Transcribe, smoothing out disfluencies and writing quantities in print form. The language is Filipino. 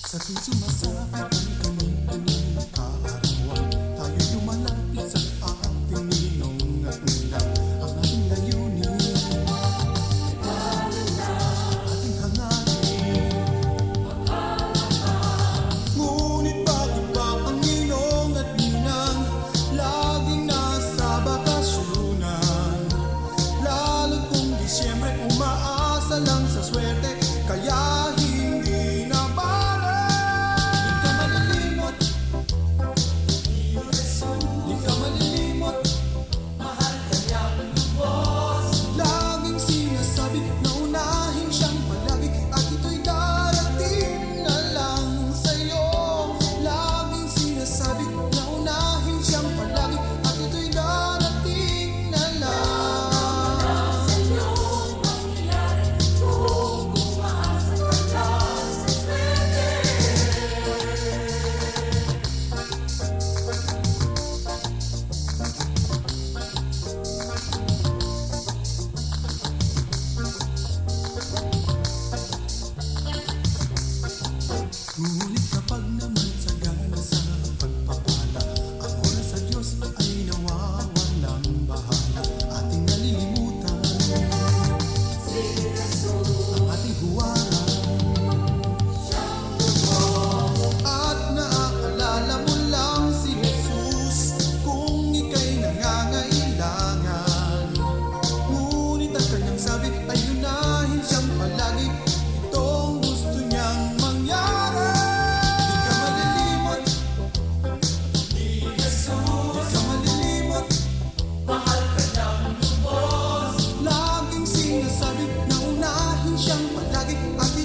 Sa tuwing sumasapit ang kanyang kaarawan, tayo'y lumalapit sa ating ninong at ninang. Ang ating layunin, ating hangarin. Ngunit bakit ba ang ninong at ninang laging nasa bakasyonan? Lalo't kung Disyembre umaasa lang sa swerte, kaya hindi na bale. Di ka malilimot, di ka malilimot, mahal ka niyang lubos. Laging sinasabi na unahin siyang palagi, at ito'y darating na lang sa'yo. Laging sinasabi na unahin siyang palagi, at ito'y darating na lang. Ngunit kapag naman sagana sa pagpapala, ang oras sa Diyos ay nawawalang bahala. Ating nalilimutan ang ating huwaran, at naaalala mo lang si Jesus kung ika'y nangangailangan. Ngunit ang kanyang sabi ay unahin siyang palagi, itong gusto niyang mangyari. Di ka malilimot, di ka malilimot, mahal ka niyang lubos. Laging sinasabi na unahin siyang palagi, at